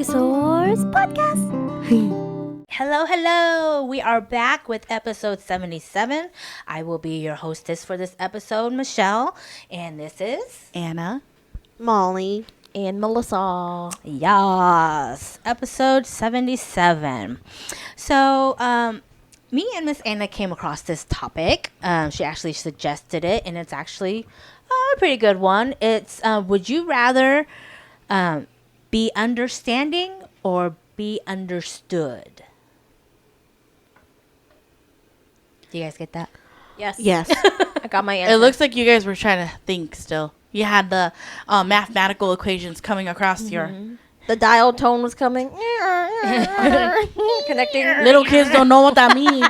Dinosaurs Podcast. Hello. We are back with episode 77. I will be your hostess for this episode, Michelle. And this is Anna. Molly. And Melissa. Yas, episode 77. So, me and Miss Anna came across this topic. She actually suggested it, and it's actually a pretty good one. It's would you rather be understanding or be understood? Do you guys get that? Yes. Yes. I got my answer. It looks like you guys were trying to think still. You had the mathematical equations coming across your... The dial tone was coming. Connecting. Little kids don't know what that means.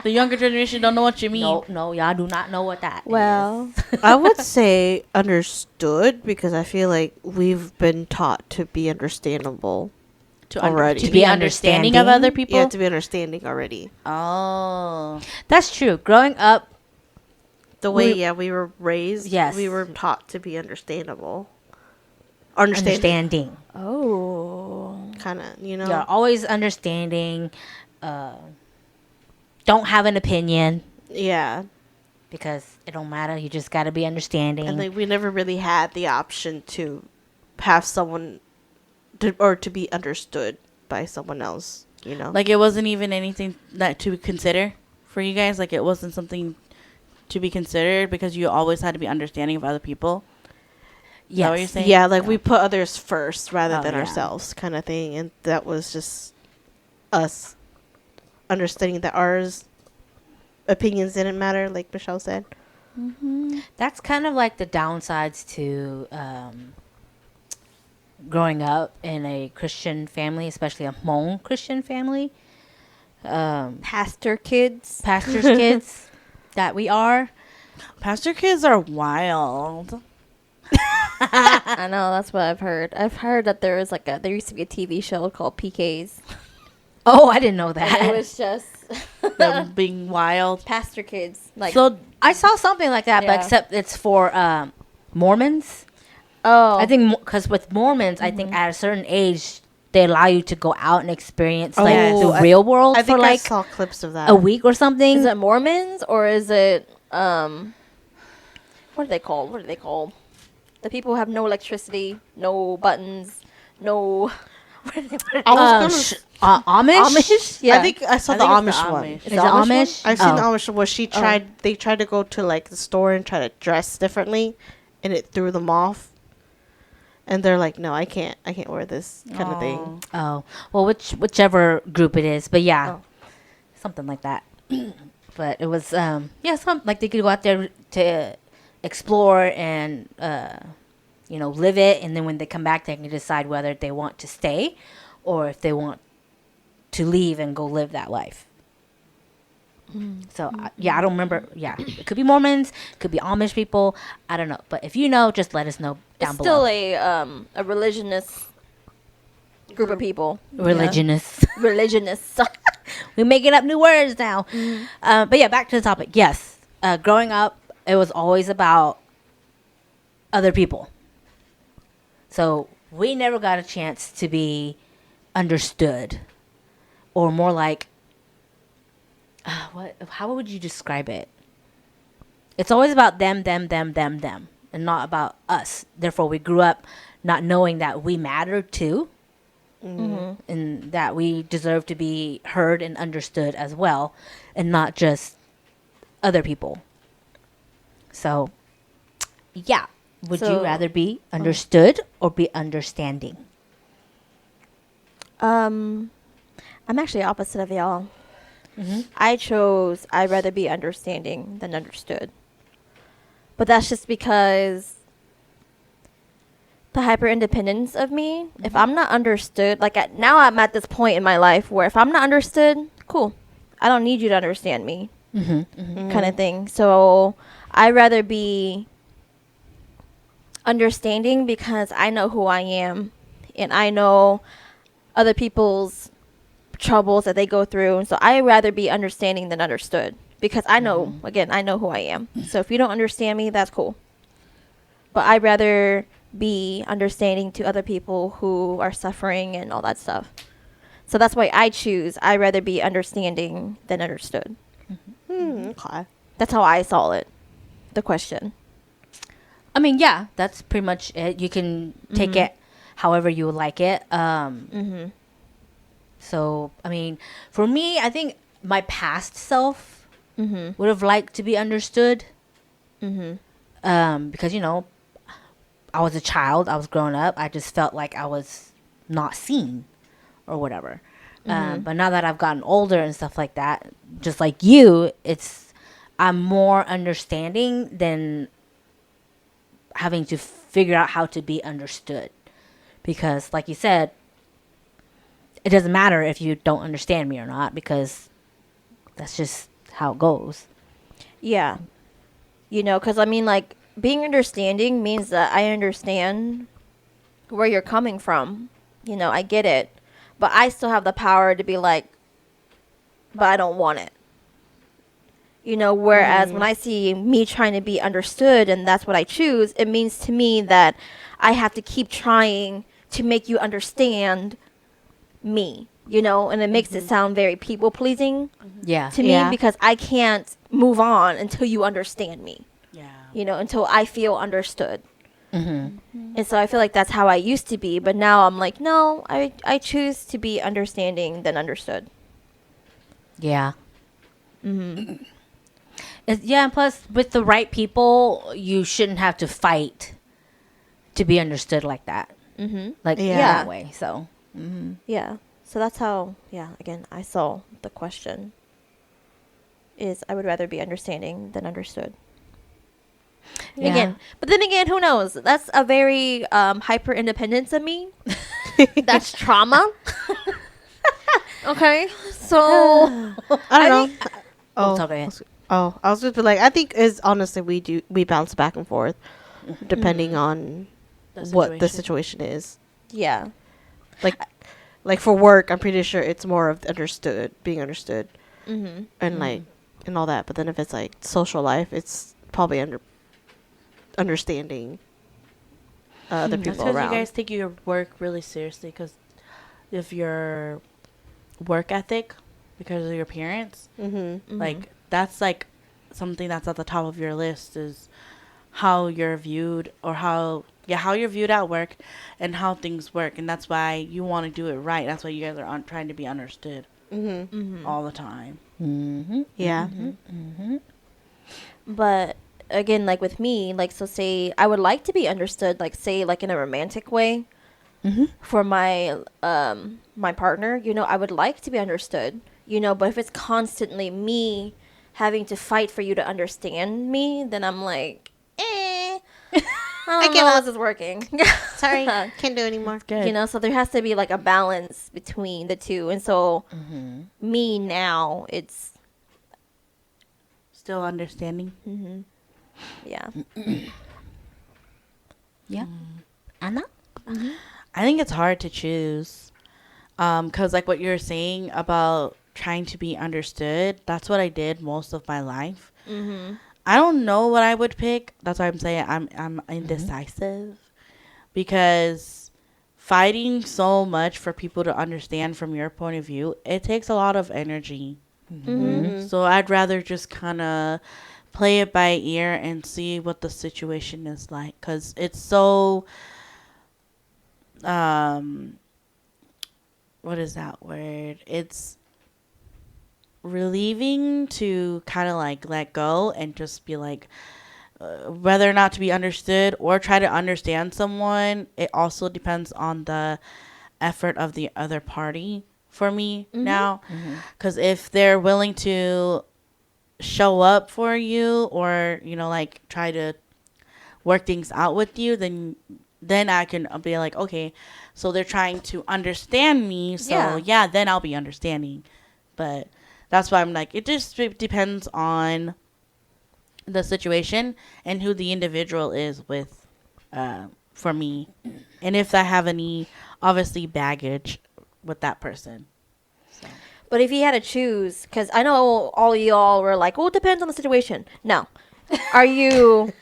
The younger generation don't know what you mean. No, y'all do not know what that Well, I would say understood because I feel like we've been taught to be understandable. Already. To be understanding of other people? Yeah, to be understanding already. Oh. That's true. Growing up, The way, we were raised, Yes. we were taught to be understandable. understanding. oh. Kind of, you know? You're always understanding. Don't have an opinion Yeah. because it don't matter. You just got to be understanding. And like we never really had the option to have someone to be understood by someone else, you know? Like it wasn't even anything that to consider for you guys? Like it wasn't something to be considered because you always had to be understanding of other people? Is that what you're saying? Yeah, like we put others first rather Oh, than yeah. ourselves kind of thing. And that was just us understanding that ours opinions didn't matter, like Michelle said. That's kind of like the downsides to growing up in a Christian family, especially a Hmong Christian family. Pastor kids. Pastors' kids that we are. Pastor kids are wild. I know, that's what I've heard. I've heard that there used to be a TV show called PKs. Oh, I didn't know And that. it was just Them being wild. pastor kids. Like, So I saw something like that, but Yeah. except it's for Mormons. oh. I think because with Mormons, I think at a certain age, they allow you to go out and experience like yes. the I- real world I for think I like saw clips of that. a week or something. Is it Mormons or is it, what are they called? What are they called? The people who have no electricity, no buttons, no... I was gonna Amish? Amish? Yeah. I think I saw I the think it's Amish the one. Amish. Is it the Amish Amish? I've seen Oh. the Amish one where they tried to go to like the store and try to dress differently, and it threw them off. And they're like, "No, I can't wear this kind of thing." Oh, well, whichever group it is, but yeah, Oh. something like that. But it was, some like they could go out there to explore and live it, and then when they come back, they can decide whether they want to stay or if they want to leave and go live that life. So I don't remember. Yeah, it could be Mormons, it could be Amish people. I don't know, but if you know, just let us know down It's below. still a religionist group of people. Religionists. Yeah. Religionists. We're making up new words now. But yeah, back to the topic. Yes, growing up, it was always about other people. So we never got a chance to be understood, or more like, how would you describe it? It's always about them, and not about us. Therefore, we grew up not knowing that we mattered too. And that we deserve to be heard and understood as well, and not just other people. So, yeah. Would you So- rather be understood or be understanding? I'm actually opposite of y'all. I'd rather be understanding than understood. But that's just because the hyper independence of me. If I'm not understood, now I'm at this point in my life where if I'm not understood, cool. I don't need you to understand me. Kind of thing. So I'd rather be understanding because I know who I am and I know other people's troubles that they go through. And so I'd rather be understanding than understood because I know, again, I know who I am. So if you don't understand me, that's cool. But I'd rather be understanding to other people who are suffering and all that stuff. So that's why I'd rather be understanding than understood. Okay. That's how I saw it. The question. I mean, yeah, that's pretty much it. You can take it however you would like it. So, I mean, for me, I think my past self would have liked to be understood. Because, you know, I was a child. I was growing up. I just felt like I was not seen or whatever. But now that I've gotten older and stuff like that, just like you, I'm more understanding than having to figure out how to be understood. Because, like you said, it doesn't matter if you don't understand me or not, because that's just how it goes. Yeah. You know, because I mean, like, being understanding means that I understand where you're coming from. You know, I get it. But I still have the power to be like, but I don't want it. You know, whereas when I see me trying to be understood and that's what I choose, it means to me that I have to keep trying to make you understand me, you know, and it makes it sound very people pleasing Yeah. to me because I can't move on until you understand me, Yeah. you know, until I feel understood. And so I feel like that's how I used to be, but now I'm like, no, I choose to be understanding than understood. Yeah. Yeah, and plus, with the right people, you shouldn't have to fight to be understood like that. Like, Yeah. that way, so. Yeah. So that's how, again, I saw the question is I would rather be understanding than understood. Yeah. Again, but then again, who knows? That's a very hyper independence of me. That's trauma. Okay, so I don't know. Oh, talk ahead. I was just like, I think is honestly we bounce back and forth depending on what the situation is. yeah, Like for work, I'm pretty sure it's more of being understood, and like and all that. But then if it's like social life, it's probably understanding the That's people because around. you guys take your work really seriously. Because if your work ethic, because of your parents, like that's like something that's at the top of your list is how you're viewed or how you're viewed at work and how things work, and that's why you want to do it right. That's why you guys are trying to be understood all the time. Yeah. but again, like with me, like so say I would like to be understood, like say like in a romantic way for my my partner. You know, I would like to be understood. You know, but if it's constantly me having to fight for you to understand me, then I'm like, I don't give know up. if this is working. Sorry, can't do anymore. Good. You know, so there has to be like a balance between the two. And so me now, it's, Still understanding. yeah. Yeah. Anna? I think it's hard to choose. Because like what you're saying about trying to be understood, that's what I did most of my life. I don't know what I would pick. That's why I'm saying I'm indecisive. Because fighting so much for people to understand from your point of view, it takes a lot of energy. So I'd rather just kind of play it by ear and see what the situation is like. Because it's so... what is that word? It's relieving to kind of like let go and just be like, whether or not to be understood or try to understand someone, it also depends on the effort of the other party for me now. Because if they're willing to show up for you or, you know, like try to work things out with you, then I can be like, okay, so they're trying to understand me. So yeah, then I'll be understanding. But that's why I'm like, it just depends on the situation and who the individual is with, for me. And if I have any, obviously, baggage with that person. So. But if you had to choose, because I know all y'all were like, well, it depends on the situation. No. Are you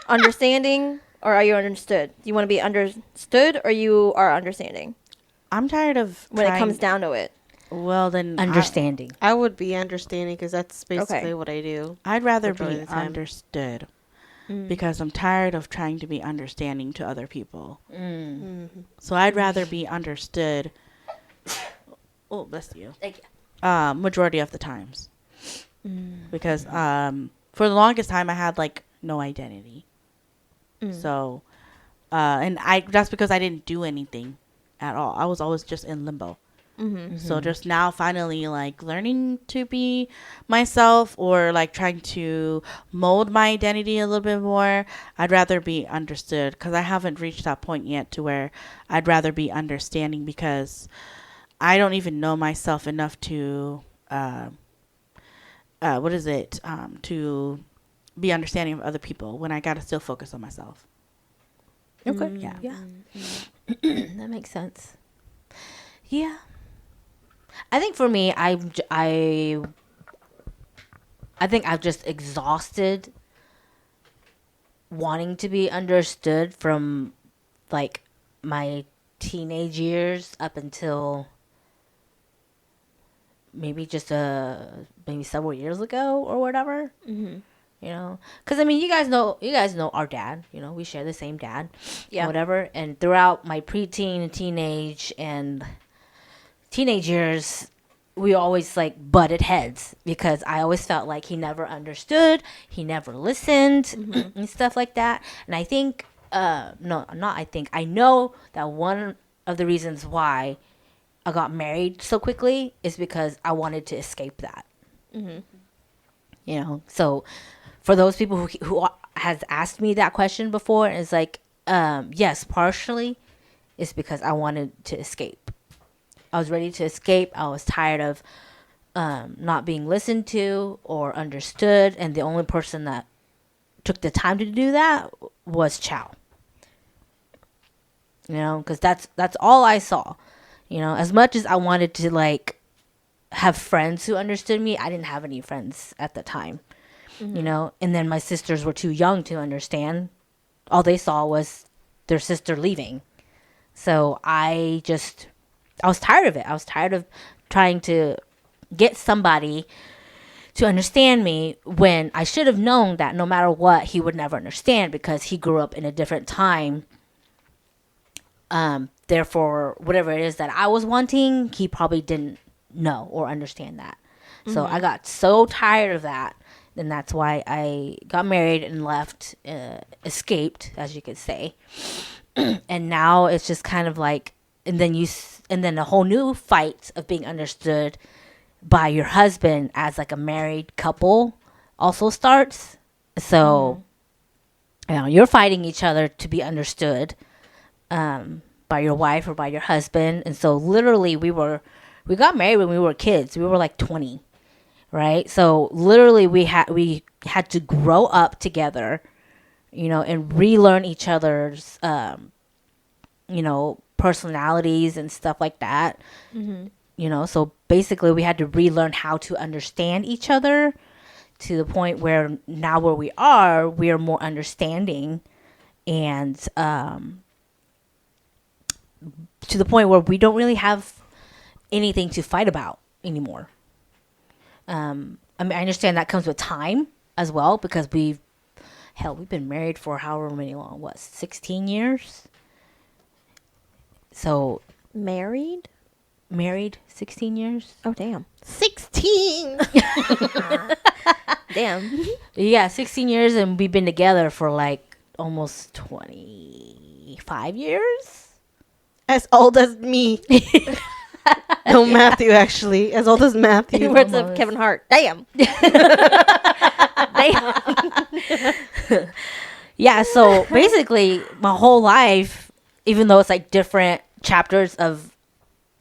understanding or are you understood? Do you want to be understood, or you are understanding I'm tired of when it trying- comes down to it? Well, then Understanding. I would be understanding because that's basically Okay. what I do. I'd rather Majority be of the time. understood Mm. because I'm tired of trying to be understanding to other people. Mm. So I'd rather be understood. Oh, bless you. Like, Majority of the times, Mm. because for the longest time I had like no identity. Mm. So, and that's because I didn't do anything at all. I was always just in limbo. Mm-hmm. So just now finally like learning to be myself, or like trying to mold my identity a little bit more. I'd rather be understood because I haven't reached that point yet to where I'd rather be understanding, because I don't even know myself enough to to be understanding of other people when I gotta still focus on myself. okay. Yeah. Yeah. That makes sense. Yeah. I think for me, I think I've just exhausted wanting to be understood from like my teenage years up until maybe just maybe several years ago or whatever. Mm-hmm. You know, because I mean, you guys know our dad. You know, we share the same dad. Yeah. Whatever. And throughout my preteen, teenage, and teenage years, we always like butted heads because I always felt like he never understood, he never listened, and stuff like that. And I think, no, not I think, I know that one of the reasons why I got married so quickly is because I wanted to escape that. Mm-hmm. You know, so for those people who has asked me that question before, it's like, yes, partially, it's because I wanted to escape. I was ready to escape. I was tired of not being listened to or understood, and the only person that took the time to do that was Chow. You know, because that's all I saw. You know, as much as I wanted to like have friends who understood me, I didn't have any friends at the time. Mm-hmm. You know, and then my sisters were too young to understand. All they saw was their sister leaving. So I was tired of it. I was tired of trying to get somebody to understand me when I should have known that no matter what, he would never understand because he grew up in a different time. Therefore, whatever it is that I was wanting, he probably didn't know or understand that. So I got so tired of that. And that's why I got married and left, escaped, as you could say. And now it's just kind of like, and then a whole new fight of being understood by your husband as like a married couple also starts. So, you know, you're fighting each other to be understood by your wife or by your husband. And so literally we got married when we were kids. We were like 20, right? So literally we had to grow up together, you know, and relearn each other's, you know, personalities and stuff like that. Mm-hmm. You know, so basically we had to relearn how to understand each other to the point where now where we are more understanding, and to the point where we don't really have anything to fight about anymore. I mean, I understand that comes with time as well because we've been married for however many long, 16 years? So Married? 16 years? Oh, damn. 16. Damn. Yeah, 16 years, and we've been together for like almost 25 years. As old as me. No, Matthew, actually. As old as Matthew. In words of almost. Kevin Hart. Damn. Yeah, so basically my whole life, even though it's like different chapters of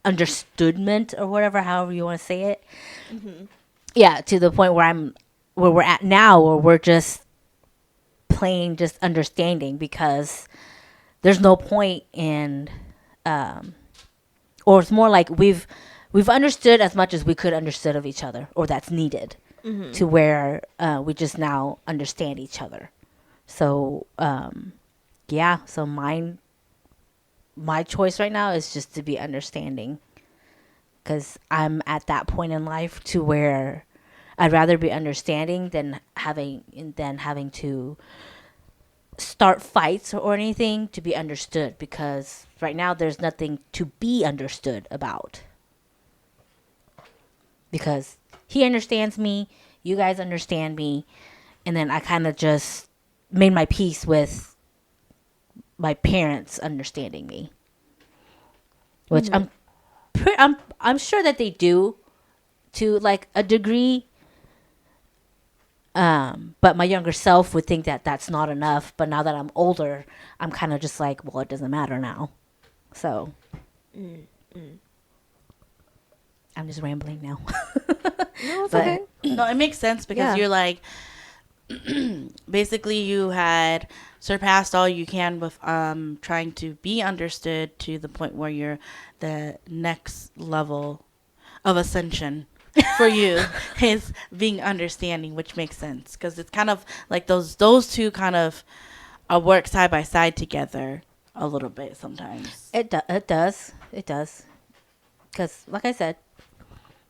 understoodment or whatever, however you want to say it. Mm-hmm. Yeah, to the point where we're at now, where we're just plain just understanding, because there's no point in, or it's more like we've understood as much as we could understood of each other, or that's needed, to where we just now understand each other. So yeah, so my choice right now is just to be understanding, because I'm at that point in life to where I'd rather be understanding than having to start fights or anything to be understood, because right now there's nothing to be understood about, because he understands me, you guys understand me, and then I kind of just made my peace with my parents understanding me, which I'm sure that they do to like a degree. But my younger self would think that that's not enough. But now that I'm older, I'm kind of just like, well, it doesn't matter now. So I'm just rambling now. No, it's But- okay. No, it makes sense because Yeah. you're like, basically you had surpassed all you can with trying to be understood to the point where you're the next level of ascension for you is being understanding, which makes sense because it's kind of like those two kind of work side by side together a little bit sometimes. It does. Because, like I said,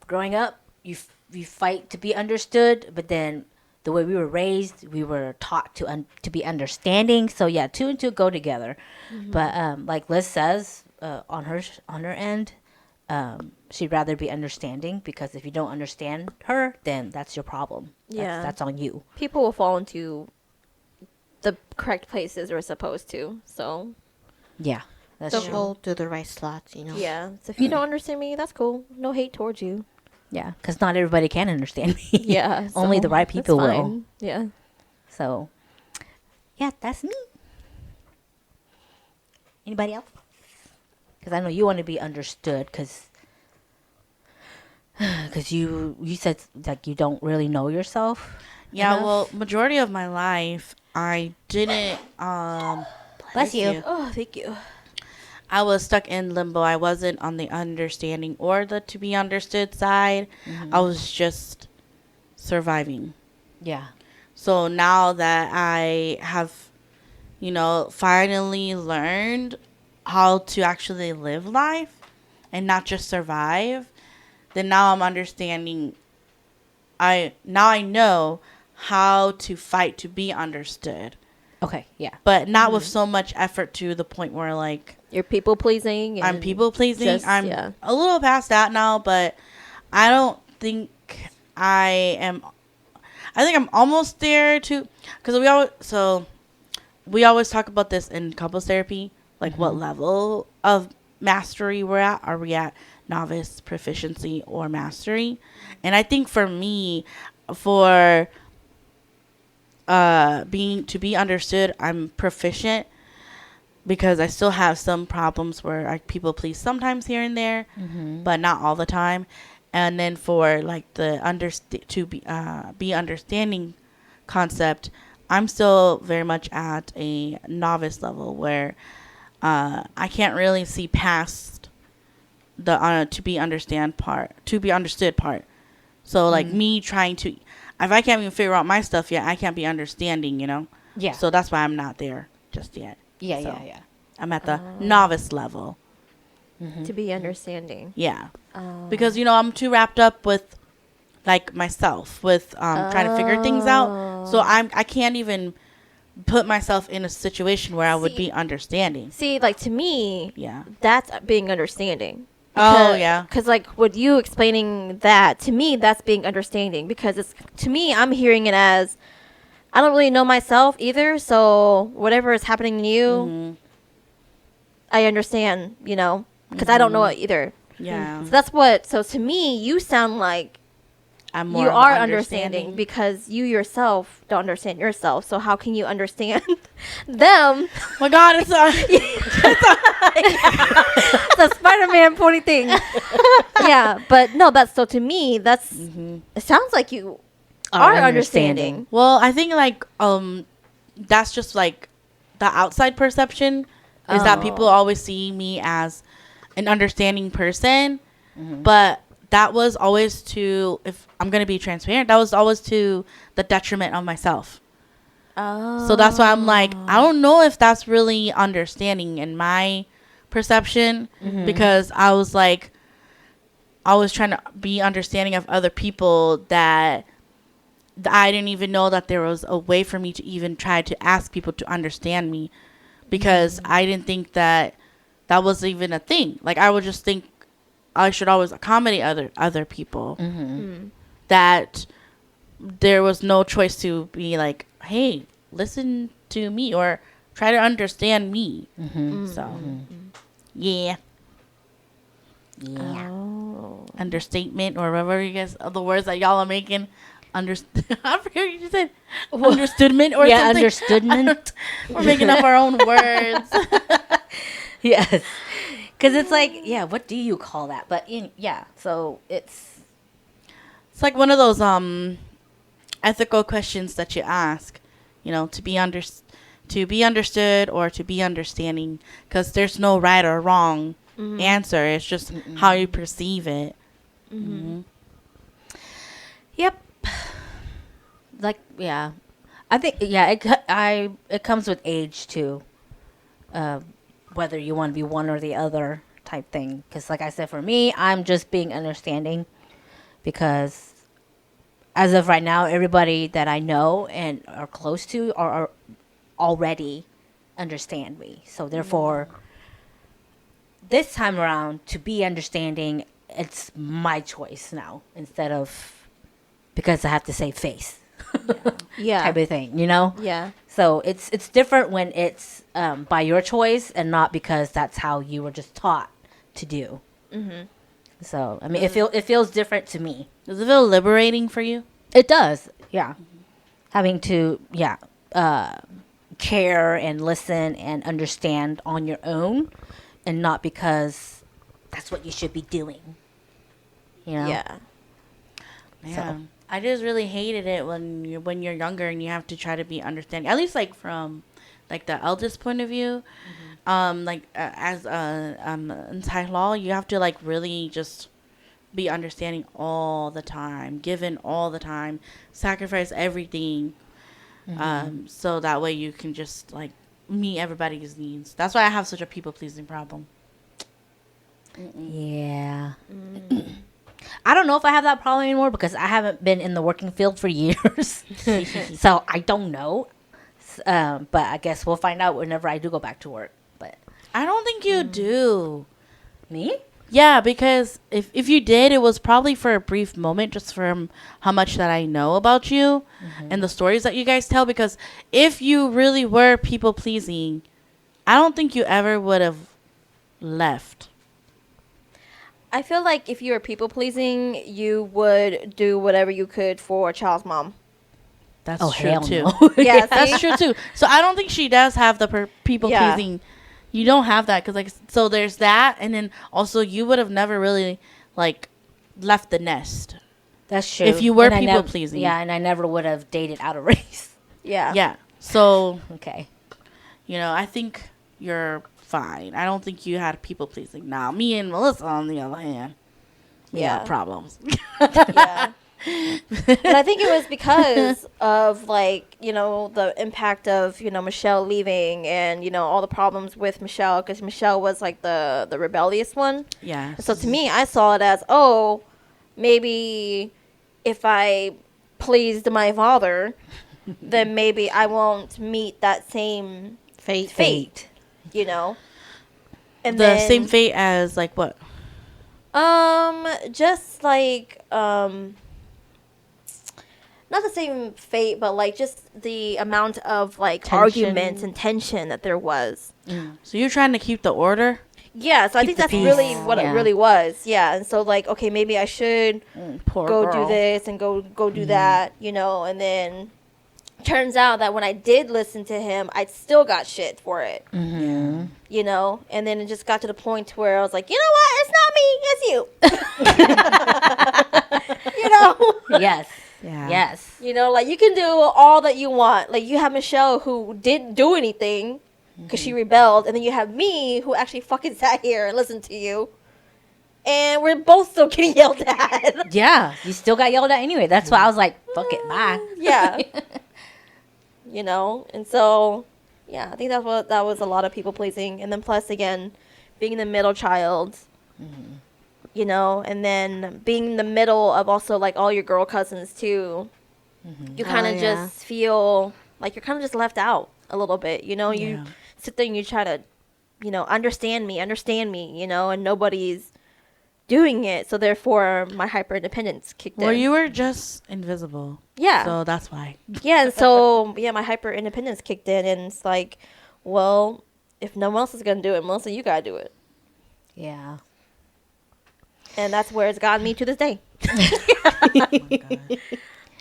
growing up, you fight to be understood, but then the way we were raised, we were taught to be understanding. So yeah, two and two go together. But like Liz says, on her end, she'd rather be understanding, because if you don't understand her, then that's your problem. Yeah. That's on you. People will fall into the correct places they're supposed to. So Yeah, that's Don't true. fall through the right slots, you know. yeah. So if you don't understand me, that's cool. No hate towards you. Yeah, because not everybody can understand me. Yeah. Only so the right that's people will. fine. Yeah. So, yeah, that's me. Anybody else? Because I know you want to be understood, because you said like you don't really know yourself. Yeah, enough. well, majority of my life I didn't Bless you. Oh, thank you. I was stuck in limbo. I wasn't on the understanding or the to be understood side. I was just surviving. Yeah. So now that I have, finally learned how to actually live life and not just survive, then now I'm understanding. I know how to fight to be understood, Okay. Yeah. but not with so much effort to the point where like You're people pleasing. I'm people pleasing. just- I'm yeah. a little past that now, but I don't think I am. I think I'm almost there to, because we always talk about this in couples therapy, like what level of mastery we're at. Are we at novice, proficiency, or mastery? And I think for me, for to be understood, I'm proficient, because I still have some problems where I people please sometimes here and there, but not all the time. And then for like the be understanding concept, I'm still very much at a novice level where I can't really see past the to be understood part. So like me trying to, if I can't even figure out my stuff yet, I can't be understanding, Yeah. So that's why I'm not there just yet. yeah. so. Yeah. I'm at the novice level. To be understanding. Yeah. Because, I'm too wrapped up with, like, myself, with trying to figure things out. So I can't even put myself in a situation where I would be understanding. See, like to me, Yeah. that's being understanding. Oh, yeah. Because like with you explaining that to me, that's being understanding. Because it's to me, I'm hearing it as I don't really know myself either. So whatever is happening to you, Mm-hmm. I understand. Because I don't know it either. Yeah. So that's what. So to me, you sound like I'm more you of are understanding. understanding because you yourself don't understand yourself. So how can you understand them? Oh my God, it's It's a Spider-Man pony thing. Yeah, but no, that's so to me, that's it sounds like you are understanding. Well, I think like that's just like the outside perception is that people always see me as an understanding person, but that was always if I'm gonna be transparent, that was always to the detriment of myself. Oh. So that's why I'm like, I don't know if that's really understanding in my perception, because I was like, I was trying to be understanding of other people that I didn't even know that there was a way for me to even try to ask people to understand me, because I didn't think that that was even a thing. Like, I would just think I should always accommodate other people. That there was no choice to be like, hey, listen to me or try to understand me. So, yeah. Yeah. Oh. Understatement or whatever you guys, the words that y'all are making. I forget what you said. Understoodment or Yeah, something. understoodment. We're making up our own words. Yes. Because it's like, yeah, what do you call that? But yeah, so it's It's like one of those ethical questions that you ask, to be understood or to be understanding, because there's no right or wrong answer. It's just how you perceive it. yep. Like, yeah. I think, yeah, it comes with age too. Whether you want to be one or the other type thing. Because like I said, for me, I'm just being understanding, because as of right now, everybody that I know and are close to are already understand me. So therefore, this time around, to be understanding, it's my choice now, instead of because I have to save face Yeah. type of thing, you know? Yeah. So it's different when it's by your choice and not because that's how you were just taught to do. So I mean, it feels different to me. Does it feel liberating for you? It does, yeah. Having to care and listen and understand on your own, and not because that's what you should be doing. You know? Yeah. Yeah. I just really hated it when you're younger and you have to try to be understanding. At least like from like the eldest point of view. As in Thai law, you have to like really just be understanding all the time, given all the time, sacrifice everything. So that way you can just like meet everybody's needs. That's why I have such a people pleasing problem. Yeah. I don't know if I have that problem anymore, because I haven't been in the working field for years. So I don't know. But I guess we'll find out whenever I do go back to work. But I don't think you do. me? Yeah, because if you did, it was probably for a brief moment, just from how much that I know about you and the stories that you guys tell. Because if you really were people pleasing, I don't think you ever would have left. I feel like if you were people pleasing, you would do whatever you could for a child's mom. That's Oh, true hell too. no. Yeah, That's true too. So I don't think she does have the people Yeah. pleasing. You don't have that, because like, so there's that, and then also you would have never really like left the nest. That's true. If you were And I people pleasing. Yeah, and I never would have dated out of race. Yeah. Yeah. So Okay. I think you're fine. I don't think you had people pleasing. Now, me and Melissa, on the other hand, we Yeah. have problems. Yeah. And I think it was because of like, the impact of, Michelle leaving and, all the problems with Michelle, because Michelle was like the rebellious one. Yeah. So to me, I saw it as, oh, maybe if I pleased my father, then maybe I won't meet that same fate. And the then, same fate as like what? just like, not the same fate, but like just the amount of like Tension. arguments and tension that there was. So you're trying to keep the order? Yeah, so I Keep think the that's peace. really what Yeah. it really was. Yeah, and so like, okay, maybe I should Poor go girl. do this and go do that, and then turns out that when I did listen to him, I still got shit for it. Mm-hmm. And then it just got to the point where I was like, you know what? It's not me, it's you. Yes. Yeah. Yes. Like you can do all that you want. Like you have Michelle who didn't do anything because she rebelled, and then you have me who actually fucking sat here and listened to you, and we're both still getting yelled at. Yeah. You still got yelled at anyway. That's why I was like, fuck it, bye. Yeah. you know? And so, yeah, I think that was a lot of people pleasing. And then plus, again, being the middle child, you know, and then being in the middle of also, like, all your girl cousins, too. You kind of yeah. just feel like you're kind of just left out a little bit, you know? You Yeah. sit there and you try to, you know, understand me, you know, and nobody's doing it. So therefore, my hyper independence kicked Well, in. you were just invisible. Yeah. So that's why. Yeah, and so yeah, my hyper independence kicked in, and it's like, well, if no one else is gonna do it, Melissa, you gotta do it, Yeah. and that's where it's gotten me to this day.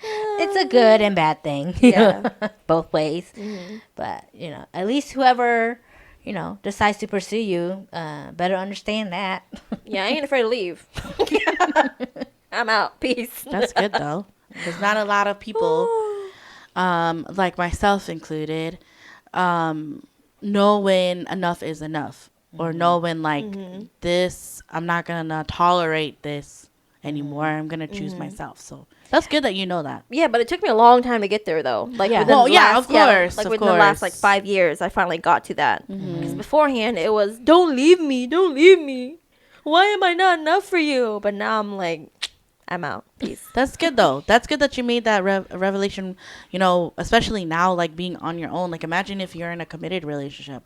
It's a good and bad thing. Yeah. Both ways. Mm-hmm. But, at least whoever, decides to pursue you, better understand that. Yeah, I ain't afraid to leave. I'm out. Peace. That's good though. There's not a lot of people, like myself included, know when enough is enough, or know when like this, I'm not gonna tolerate this anymore. I'm gonna choose myself. So that's good that you know that. Yeah, but it took me a long time to get there, though. Like, Yeah. within Well, the yeah, last, of course, like of within the last like course. 5 years, I finally got to that. Because beforehand, it was don't leave me, don't leave me. Why am I not enough for you? But now I'm like, I'm out. Peace. That's good though. That's good that you made that revelation. Especially now, like being on your own. Like imagine if you're in a committed relationship,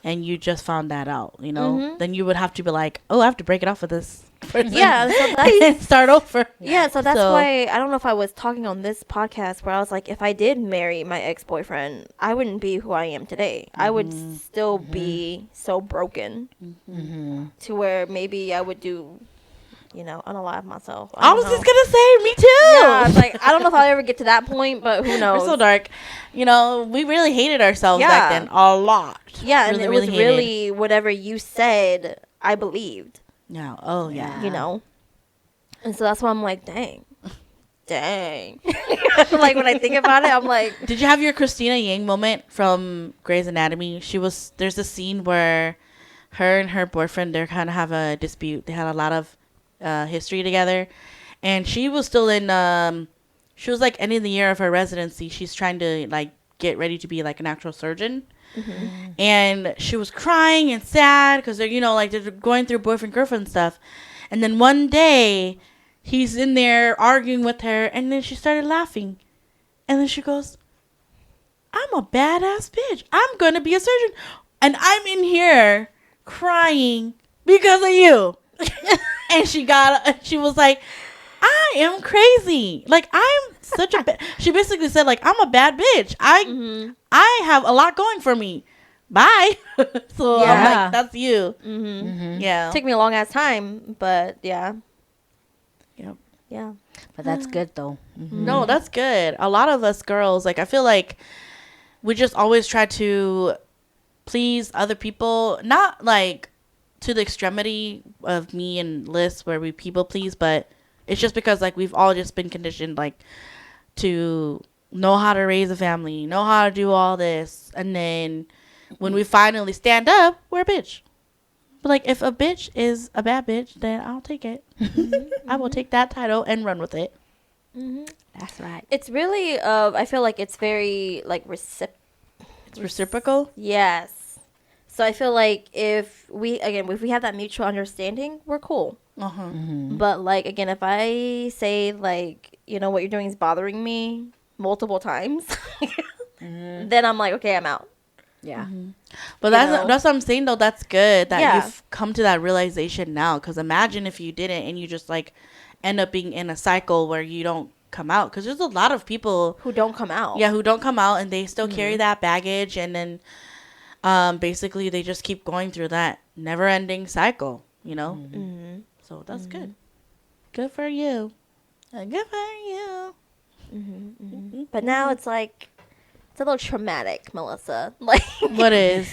and you just found that out. Then you would have to be like, oh, I have to break it off with this person. Yeah, so that's and start over. Yeah, so that's So- why I don't know if I was talking on this podcast where I was like, if I did marry my ex-boyfriend, I wouldn't be who I am today. I would still be so broken to where maybe I would do, unalive myself. I was don't just know. gonna say, me too. Yeah, it's like I don't know if I'll ever get to that point, but who knows? We're so dark. We really hated ourselves Yeah. back then a lot. Yeah, and Really, it was really hated. really whatever you said, I believed. Yeah. Oh yeah. You know, and so that's why I'm like, dang. Like when I think about it, I'm like, Did you have your Christina Yang moment from Grey's Anatomy? There's a scene where her and her boyfriend, they kind of have a dispute. They had a lot of history together, and she was still in. She was like ending the year of her residency. She's trying to like get ready to be like an actual surgeon, and she was crying and sad because they're they're going through boyfriend girlfriend stuff, and then one day he's in there arguing with her, and then she started laughing, and then she goes, I'm a badass bitch. I'm gonna be a surgeon, and I'm in here crying because of you. And she was like, I am crazy. Like I'm such a. She basically said like I'm a bad bitch. I have a lot going for me. Bye. So I'm Yeah. like, that's you. Yeah. took me a long ass time, but yeah, Yep. yeah. But that's good, though. No, that's good. A lot of us girls, like I feel like we just always try to please other people, not like to the extremity of me and Liz where we people please, but it's just because like we've all just been conditioned like to know how to raise a family, know how to do all this, and then when we finally stand up, we're a bitch. But like if a bitch is a bad bitch, then I'll take it. I will take that title and run with it. That's right. It's really, I feel like it's very like It's reciprocal. Yes. So I feel like if we have that mutual understanding, we're cool. Uh-huh. But like again, if I say like, what you're doing is bothering me multiple times, then I'm like, okay, I'm out. Yeah. But You know? that's what I'm saying though. That's good that Yeah. you've come to that realization now. Because imagine if you didn't and you just like end up being in a cycle where you don't come out. Because there's a lot of people, Who don't come out. who don't come out and they still carry that baggage, and then basically they just keep going through that never-ending cycle. So that's good. Good for you. Good for you. But now it's like, it's a little traumatic, Melissa. Like, What is?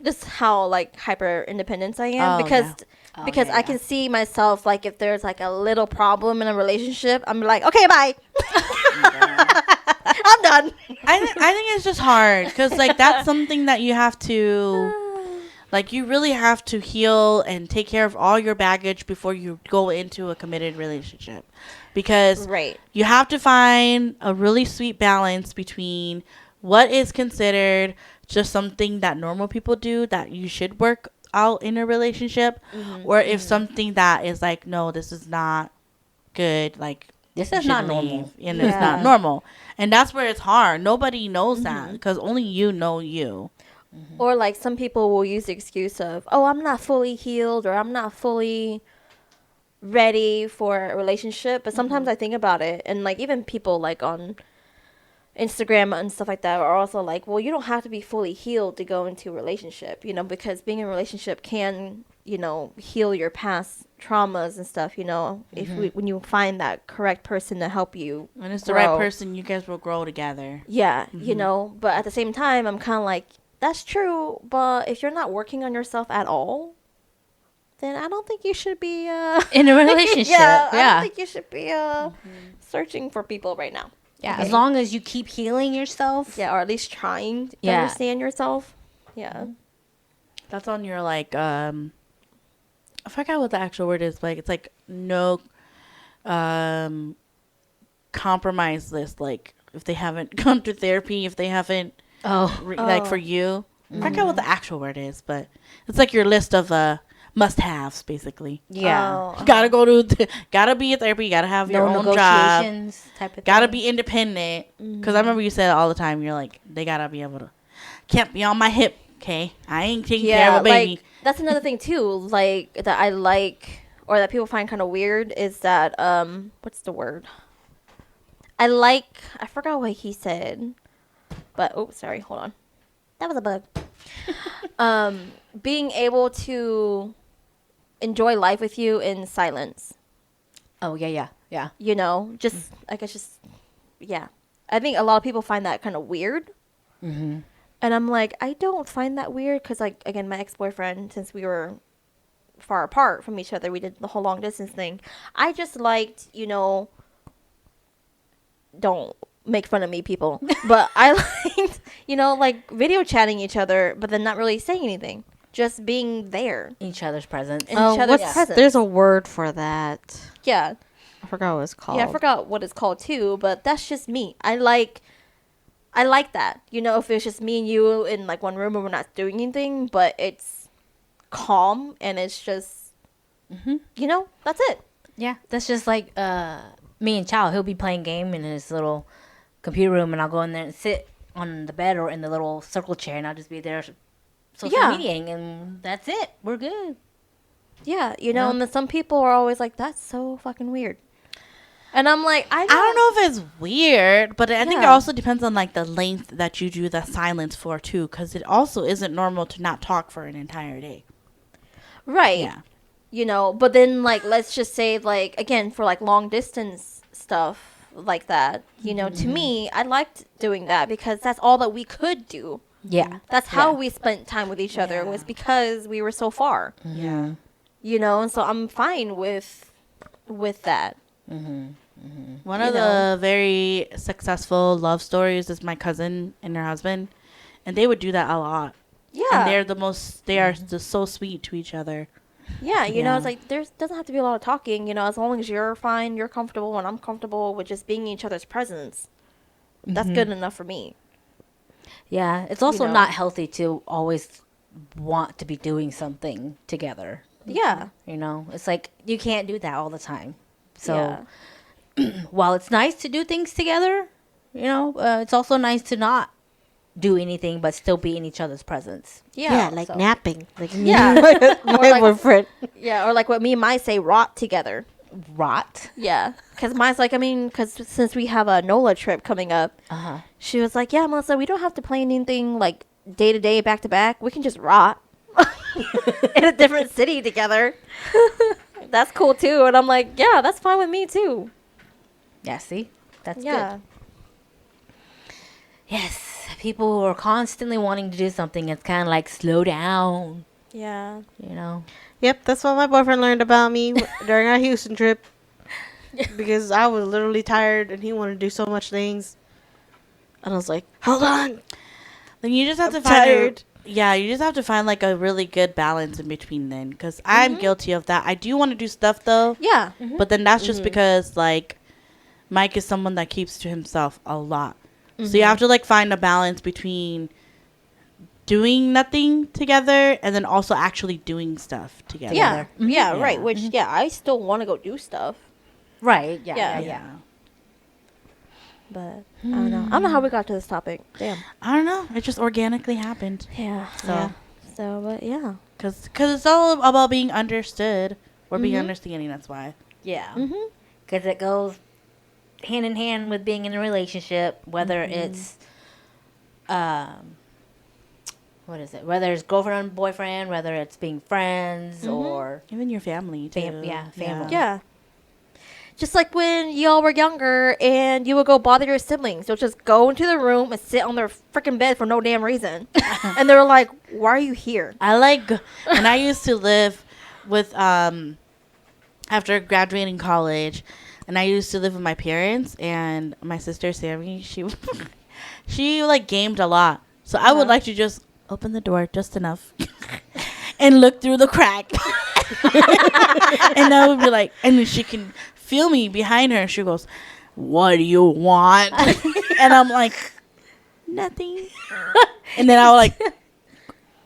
just how like hyper independent I am Oh, because yeah. because Oh, I yeah. can see myself like if there's like a little problem in a relationship, I'm like, okay, bye. I'm done. I think it's just hard because like that's something that you have to. Like, you really have to heal and take care of all your baggage before you go into a committed relationship. Because Right. you have to find a really sweet balance between what is considered just something that normal people do that you should work out in a relationship, or if something that is like, no, this is not good, like This you is should not leave, normal. and it's not Yeah. normal. And that's where it's hard. Nobody knows that because only you know you. Or like some people will use the excuse of, oh, I'm not fully healed, or I'm not fully ready for a relationship. But sometimes I think about it, and like even people like on Instagram and stuff like that are also like, well, you don't have to be fully healed to go into a relationship, because being in a relationship can, heal your past traumas and stuff, when you find that correct person to help you. When it's the grow. right person, you guys will grow together. Yeah, but at the same time, I'm kind of like, that's true, but if you're not working on yourself at all, then I don't think you should be In a relationship. yeah, I Yeah. don't think you should be searching for people right now. Yeah. Okay. As long as you keep healing yourself. Yeah, or at least trying to Yeah. understand yourself. Yeah. That's on your like I forgot what the actual word is. Like it's like no compromise list. Like if they haven't gone to therapy, if they haven't like for you. I forgot what the actual word is, but it's like your list of must-haves basically. Yeah. Oh, Gotta go to gotta be a therapy. Gotta have your No own job. negotiations type of Gotta thing. be independent. Because I remember you said it all the time. You're like, they gotta be able to. Can't be on my hip. Okay, I ain't taking care yeah, of a baby. like that's another thing too. Like that I like, or that people find kind of weird, is that what's the word? I forgot what he said, but oh, sorry, hold on. That was a bug. Being able to enjoy life with you in silence. Oh, yeah. Just I guess just yeah. I think a lot of people find that kind of weird. Mm-hmm. And I'm like, I don't find that weird because, like, again, my ex-boyfriend, since we were far apart from each other, we did the whole long distance thing. I just liked, don't make fun of me, people, but I liked, like video chatting each other, but then not really saying anything, just being there Each other's presence. in each other's presence. There's a word for that. Yeah. I forgot what it's called. Yeah, I forgot what it's called too, but that's just me. I like that. If it's just me and you in like one room and we're not doing anything, but it's calm and it's just, that's it. Yeah, that's just like me and Chow. He'll be playing game in his little computer room, and I'll go in there and sit on the bed or in the little circle chair, and I'll just be there social Yeah. mediating, and that's it. We're good. Yeah, and then some people are always like, that's so fucking weird. And I'm like, I don't know if it's weird, but I think it Yeah. also depends on like the length that you do the silence for too, because it also isn't normal to not talk for an entire day. Right. Yeah. But then like, let's just say like, again, for like long distance stuff like that, to me, I liked doing that because that's all that we could do. Yeah. That's how Yeah. we spent time with each other was because we were so far, Yeah. and so I'm fine with that. One of the very successful love stories is my cousin and her husband, and they would do that a lot. Yeah. And they are just so sweet to each other. Yeah, Yeah. it's like doesn't have to be a lot of talking, as long as you're fine, you're comfortable, and I'm comfortable with just being in each other's presence. That's good enough for me. Yeah, it's also know. not healthy to always want to be doing something together. Yeah. It's like you can't do that all the time. So while it's nice to do things together, it's also nice to not do anything but still be in each other's presence. Yeah. like so- napping. Like Yeah. my like- boyfriend. Yeah, or like what me and Mai say, rot together. Rot. Yeah. Because Mai's like, because since we have a NOLA trip coming up, she was like, yeah, Melissa, we don't have to play anything like day to day, back to back. We can just rot in a different city together. That's cool too. And I'm like, yeah, that's fine with me too. Yeah, see? That's Yeah. good. Yes, people who are constantly wanting to do something, it's kind of like slow down, Yeah. Yep, that's what my boyfriend learned about me during our Houston trip. Because I was literally tired and he wanted to do so much things. And I was like, hold on. Then you just have I'm to find tired. you just have to find like a really good balance in between then, because I'm guilty of that. I do want to do stuff though, Yeah. but then that's just because like Mike is someone that keeps to himself a lot. So you have to like find a balance between doing nothing together and then also actually doing stuff together. Yeah, Yeah. right. Which, I still want to go do stuff, Right. Yeah. Yeah. Yeah. Yeah. but I don't know. I don't know how we got to this topic. Damn. I don't know. It just organically happened. Yeah. So, So, but yeah. cause it's all about being understood or being understanding. That's why. Yeah. Mhm. Because it goes hand in hand with being in a relationship, whether it's, what is it? Whether it's girlfriend and boyfriend, whether it's being friends or Even your family too. family. Yeah. Just like when y'all were younger and you would go bother your siblings. You'll just go into the room and sit on their freaking bed for no damn reason. And they were like, why are you here? I like when I used to live with after graduating college, and I used to live with my parents and my sister Sammy. She like gamed a lot, so I would like to just open the door just enough and look through the crack, and I would be like, and then she can feel me behind her, and she goes, "What do you want?" And I'm like, "Nothing." And then I would like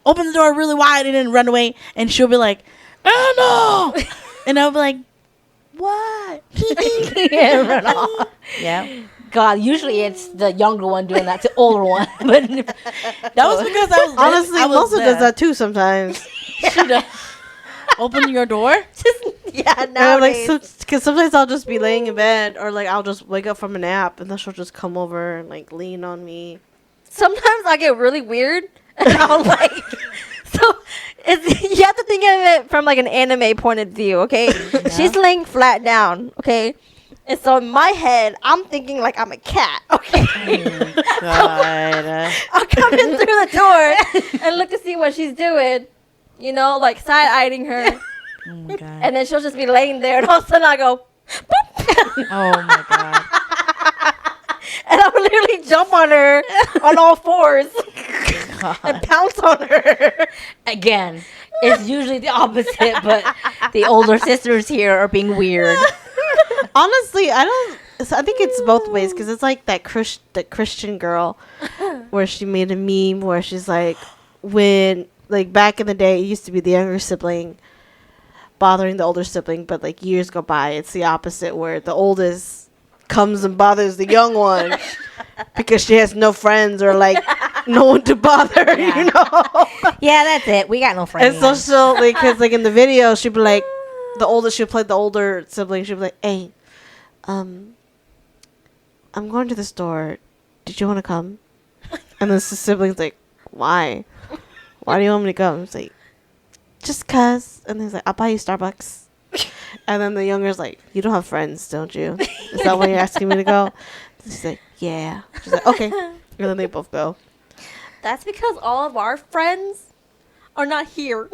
open the door really wide and then run away, and she'll be like, "Oh no!" And I'll be like, "What?" yeah, run off. Yeah. God, usually it's the younger one doing that to older one. But That was because I was Honestly, I was Melissa there. does that too sometimes. She does. Open your door. Yeah, And I'm like, nowadays. because sometimes I'll just be laying in bed, or like I'll just wake up from a nap, and then she'll just come over and like lean on me. Sometimes I get really weird. And I'm like, so you have to think of it from like an anime point of view, okay? She's laying flat down, okay? And so in my head, I'm thinking like I'm a cat, okay? God. I'll come in through the door and look to see what she's doing, you know, like side-eyeing her. Oh my God. And then she'll just be laying there, and all of a sudden I go, boop. Oh my God. And I would literally jump on her on all fours and pounce on her. again, it's usually the opposite, but the older sisters here are being weird. Honestly, I think it's both ways, because it's like that Christian girl where she made a meme where she's like, when like back in the day, it used to be the younger sibling bothering the older sibling, but like years go by, it's the opposite where the oldest comes and bothers the young one because she has no friends or like no one to bother, Yeah. you know. Yeah, that's it. We got no friends. And so she'll like, cause like in the video, she'd be like, she'll play the older sibling. She'll be like, "Hey, I'm going to the store. Did you want to come?" And the sibling's like, "Why? Why do you want me to come?" It's like, "Just cause." And he's like, "I'll buy you Starbucks." And then the younger's like, "You don't have friends, don't you? Is that why you're asking me to go?" She's like, "Yeah." She's like, "Okay." And then they both go. That's because all of our friends are not here.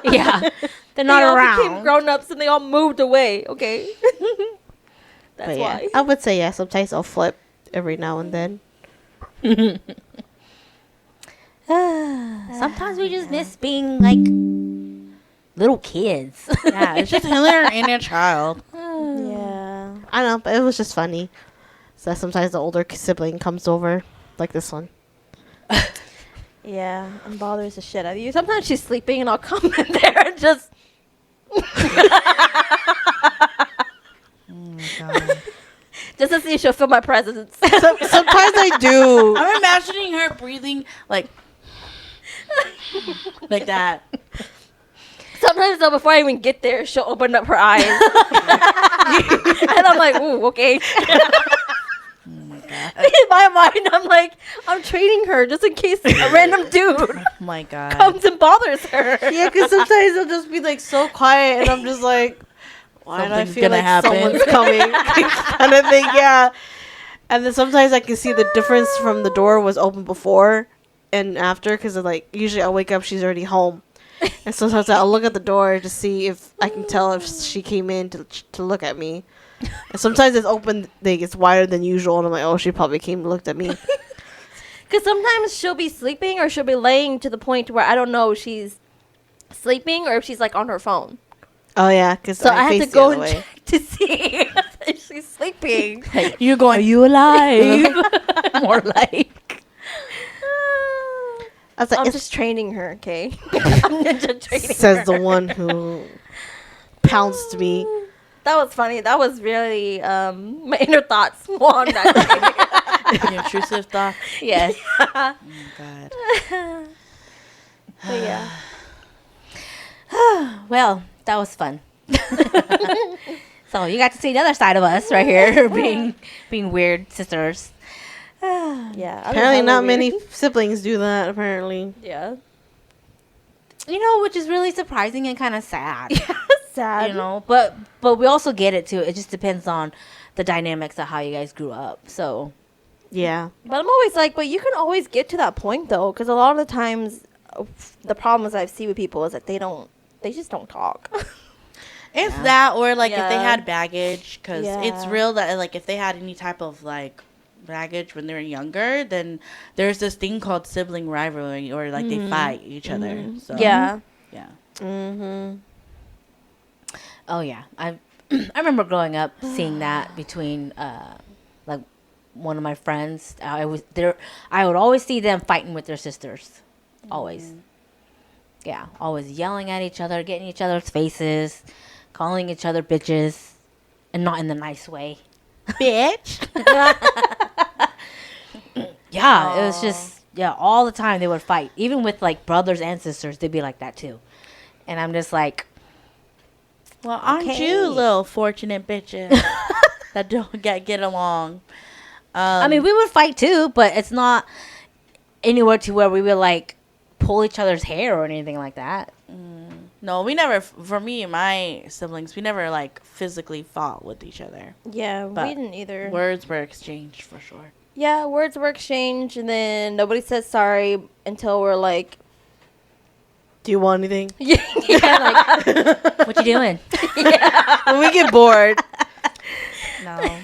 yeah, they're not They all became around. grown-ups and they all moved away, okay? That's But yeah, why. I would say, yeah, sometimes I'll flip every now and then. Sometimes we just miss being like little kids. Yeah, it's just another inner child. Yeah. I know, but it was just funny. So sometimes the older sibling comes over, like this one. Yeah, and bothers the shit out of you. Sometimes she's sleeping and I'll come in there and just... Oh my God. just to see if she'll feel my presence. Sometimes I do. I'm imagining her breathing like that. Sometimes, though, before I even get there, she'll open up her eyes. And I'm like, ooh, okay. Oh my God. In my mind, I'm like, I'm training her just in case a random dude Oh my God. comes and bothers her. Yeah, because sometimes I'll just be like so quiet, and I'm just like, why do I Something's feel gonna like happen. someone's coming? Kind of thing, yeah. And then sometimes I can see the difference from the door was open before and after, because like usually I'll wake up, she's already home. And sometimes I'll look at the door to see if I can tell if she came in to look at me. And sometimes it's open, like it's wider than usual, and I'm like, oh, she probably came and looked at me. Because sometimes she'll be sleeping or she'll be laying to the point where I don't know if she's sleeping or if she's like on her phone. Oh yeah, because So I have to face the go other and way. check to see. She's sleeping. You're going. Are you alive? More like. I was like, I'm it's- just training her, okay? I'm ninja training says her. the one who pounced me. That was funny. That was really my inner thoughts on that. Your intrusive thoughts. Yes. Oh my god. But yeah. Well, that was fun. So you got to see the other side of us right here, being weird sisters. Yeah. I Apparently, mean, not hella many weird. siblings do that. Apparently, Yeah. You know, which is really surprising and kind of sad. Sad. You know, but we also get it too. It just depends on the dynamics of how you guys grew up. So yeah. But I'm always like, but you can always get to that point though, because a lot of the times, the problems I see with people is that they just don't talk. It's that, or like if they Yeah. had baggage, because it's Yeah. real that like if they had any type of like baggage when they were younger, then there's this thing called sibling rivalry, or like they fight each other. So Yeah. yeah. Mm-hmm. oh yeah, I I remember growing up seeing that between like one of my friends. I would always see them fighting with their sisters. Always. Yeah, always yelling at each other, getting each other's faces, calling each other bitches, and not in the nice way. Bitch. Yeah, it was just all the time they would fight. Even with like brothers and sisters, they'd be like that too. And I'm just like, Well, aren't Okay. you little fortunate bitches that don't get along? I mean, we would fight too, but it's not anywhere to where we would like pull each other's hair or anything like that. no, we never. For me and my siblings, we never like physically fought with each other. Yeah, But we didn't either. Words were exchanged for sure. Yeah, words were exchanged, and then nobody said sorry until we're like, Do you want anything? yeah, like, What you doing? When we get bored, No,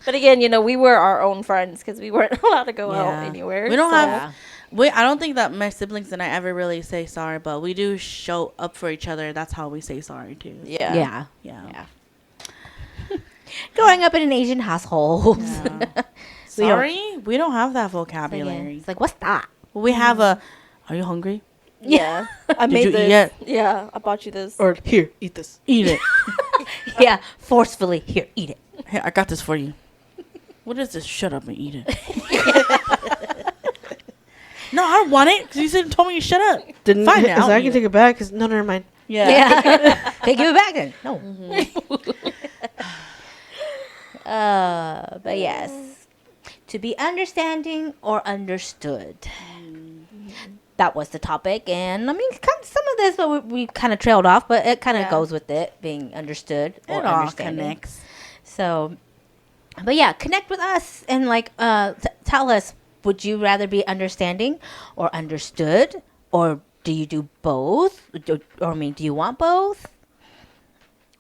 but again, we were our own friends because we weren't allowed to go Yeah. out anywhere. we don't so- have. I don't think that my siblings and I ever really say sorry, but we do show up for each other. That's how we say sorry too. Yeah. Yeah. Yeah. Growing up in an Asian household. Yeah. We don't- Sorry, we don't have that So, yeah, vocabulary. it's like, what's that? We have a. Are you hungry? Yeah. I Did made you eat this. yet? Yeah, I bought you this. or here, eat this. Eat it. Yeah, forcefully. Here, eat it. Hey, I got this for you. What is this? Shut up and eat it. No, I don't want it because you said told me to shut up. Didn't Fine, so I'll I eat can it. take it back. Cause no, never mind. Yeah. Okay, give it back then. No. But yes. To be understanding or understood. That was the topic. And I mean, kind of, some of this but we kind of trailed off, but it kind of Yeah. goes with it, being understood or It all understanding. connects. So, but yeah, connect with us and like tell us, would you rather be understanding or understood, or do you do both? Or I mean, do you want both?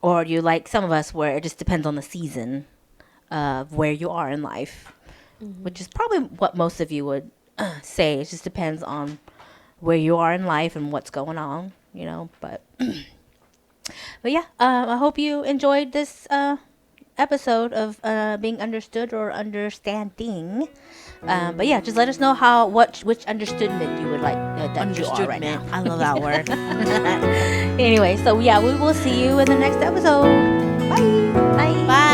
Or do you like some of us where it just depends on the season of where you are in life, which is probably what most of you would say. It just depends on where you are in life and what's going on, but but yeah, I hope you enjoyed this episode of being understood or understanding. But yeah, just let us know which understoodment you would like that you are right now. I love that word. Anyway, so yeah, we will see you in the next episode. Bye. Bye.